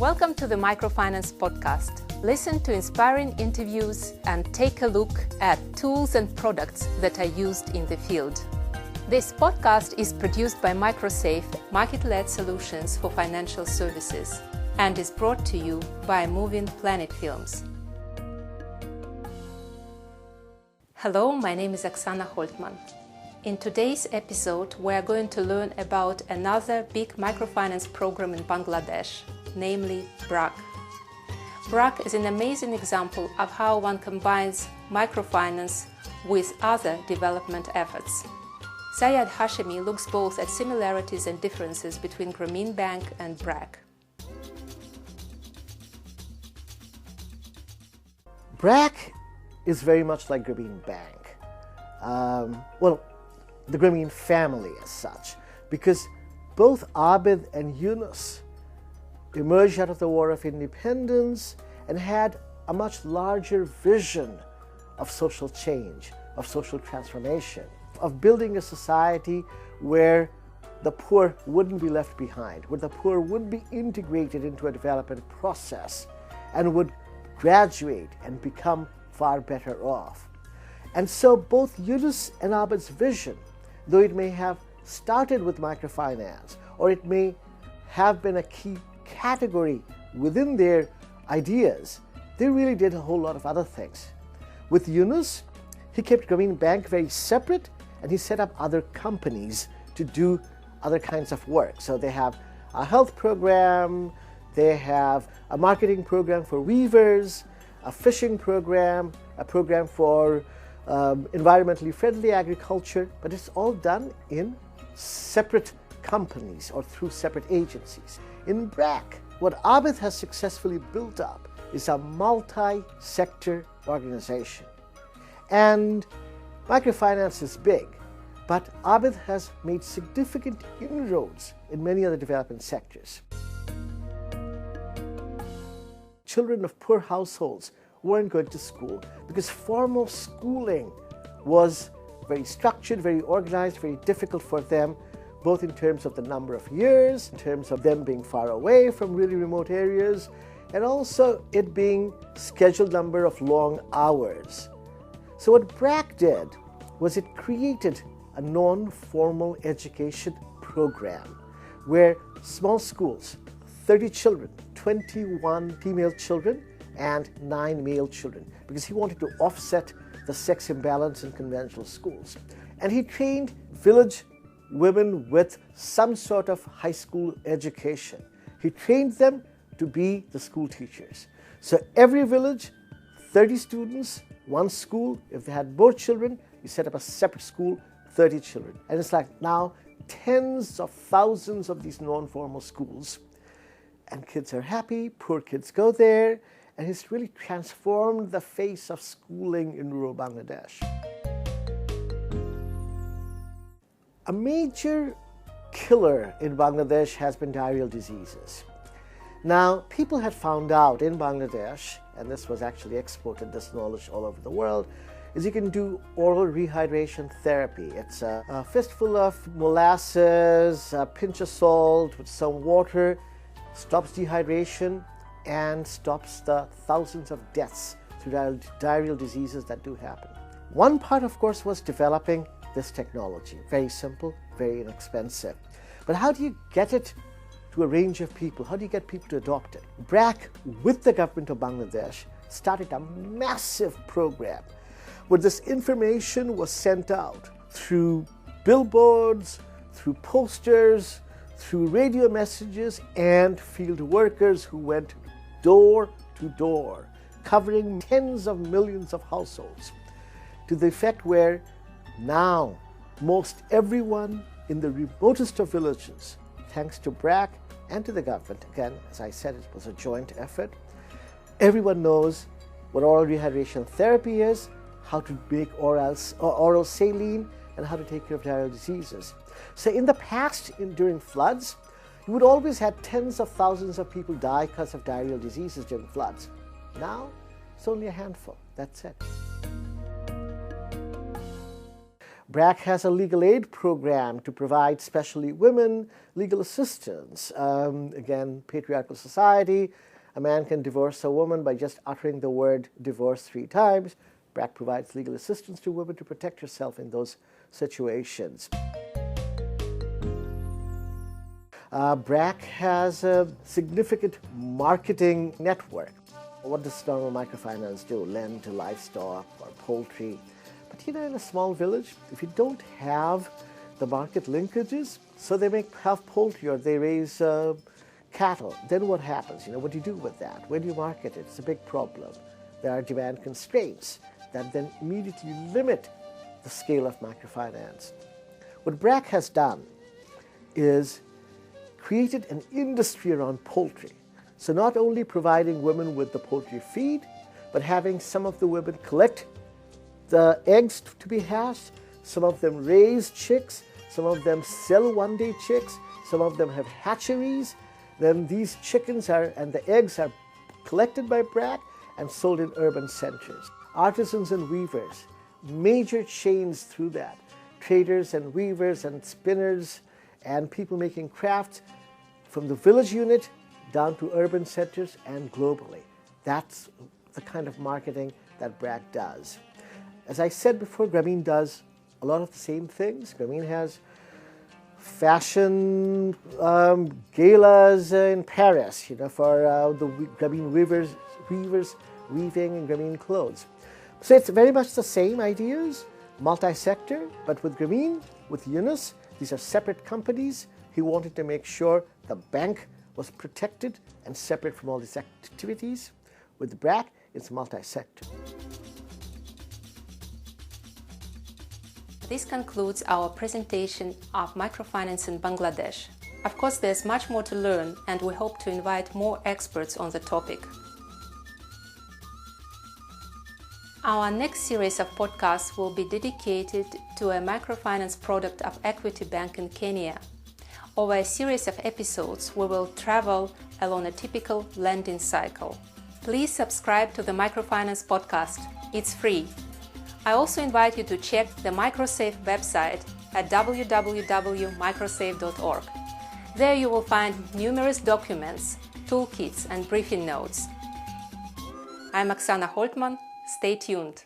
Welcome to the Microfinance podcast. Listen to inspiring interviews and take a look at tools and products that are used in the field. This podcast is produced by MicroSave, market-led solutions for financial services, and is brought to you by Moving Planet Films. Hello, my name is Oksana Holtman. In today's episode, we are going to learn about another big microfinance program in Bangladesh, namely BRAC. BRAC is an amazing example of how one combines microfinance with other development efforts. Syed Hashemi looks both at similarities and differences between Grameen Bank and BRAC. BRAC is very much like Grameen Bank. The Grameen family as such, because both Abed and Yunus emerged out of the War of Independence and had a much larger vision of social change, of social transformation, of building a society where the poor wouldn't be left behind, where the poor would be integrated into a development process and would graduate and become far better off. And so both Yunus and Abed's vision, though it may have started with microfinance or it may have been a key category within their ideas, they really did a whole lot of other things. With Yunus, he kept Grameen Bank very separate and he set up other companies to do other kinds of work. So they have a health program, they have a marketing program for weavers, a fishing program, a program for environmentally friendly agriculture, but it's all done in separate companies or through separate agencies. In BRAC, what Abed has successfully built up is a multi-sector organization. And microfinance is big, but Abed has made significant inroads in many other development sectors. Children of poor households weren't going to school because formal schooling was very structured, very organized, very difficult for them, both in terms of the number of years, in terms of them being far away from really remote areas, and also it being scheduled number of long hours. So what BRAC did was it created a non-formal education program where small schools, 30 children, 21 female children, and 9 male children, because he wanted to offset the sex imbalance in conventional schools. And he trained village women with some sort of high school education. He trained them to be the school teachers. So every village, 30 students, one school. If they had more children, you set up a separate school, 30 children. And it's like now tens of thousands of these non-formal schools. And kids are happy, poor kids go there, and it's really transformed the face of schooling in rural Bangladesh. A major killer in Bangladesh has been diarrheal diseases. Now, people had found out in Bangladesh, and this was actually exported, this knowledge all over the world, is you can do oral rehydration therapy. It's a fistful of molasses, a pinch of salt with some water, stops dehydration, and stops the thousands of deaths through diarrheal diseases that do happen. One part, of course, was developing this technology. Very simple, very inexpensive. But how do you get it to a range of people? How do you get people to adopt it? BRAC, with the government of Bangladesh, started a massive program where this information was sent out through billboards, through posters, through radio messages, and field workers who went door to door, covering tens of millions of households, to the effect where now most everyone in the remotest of villages, thanks to BRAC and to the government, again, as I said, it was a joint effort, everyone knows what oral rehydration therapy is, how to make oral saline, and how to take care of diarrheal diseases. So in the past, during floods, you would always have tens of thousands of people die because of diarrheal diseases during floods. Now, it's only a handful. That's it. BRAC has a legal aid program to provide especially women legal assistance. Again, patriarchal society, a man can divorce a woman by just uttering the word divorce 3 times. BRAC provides legal assistance to women to protect herself in those situations. BRAC has a significant marketing network. What does normal microfinance do? Lend to livestock or poultry. But in a small village, if you don't have the market linkages, so they have poultry or they raise cattle, then what happens? What do you do with that? When do you market it? It's a big problem. There are demand constraints that then immediately limit the scale of microfinance. What BRAC has done is created an industry around poultry. So not only providing women with the poultry feed, but having some of the women collect the eggs to be hatched, some of them raise chicks, some of them sell one-day chicks, some of them have hatcheries. Then these chickens and the eggs are collected by BRAC and sold in urban centers. Artisans and weavers, major chains through that. Traders and weavers and spinners and people making crafts from the village unit down to urban centers and globally. That's the kind of marketing that BRAC does. As I said before, Grameen does a lot of the same things. Grameen has fashion galas in Paris, for the Grameen weavers weaving in Grameen clothes. So it's very much the same ideas, multi-sector, but with Grameen, with Yunus, these are separate companies. He wanted to make sure the bank was protected and separate from all these activities. With BRAC, it's multi-sector. This concludes our presentation of microfinance in Bangladesh. Of course, there's much more to learn, and we hope to invite more experts on the topic. Our next series of podcasts will be dedicated to a microfinance product of Equity Bank in Kenya. Over a series of episodes, we will travel along a typical lending cycle. Please subscribe to the Microfinance podcast. It's free. I also invite you to check the MicroSave website at www.microsave.org. There you will find numerous documents, toolkits, and briefing notes. I'm Oksana Holtman. Stay tuned.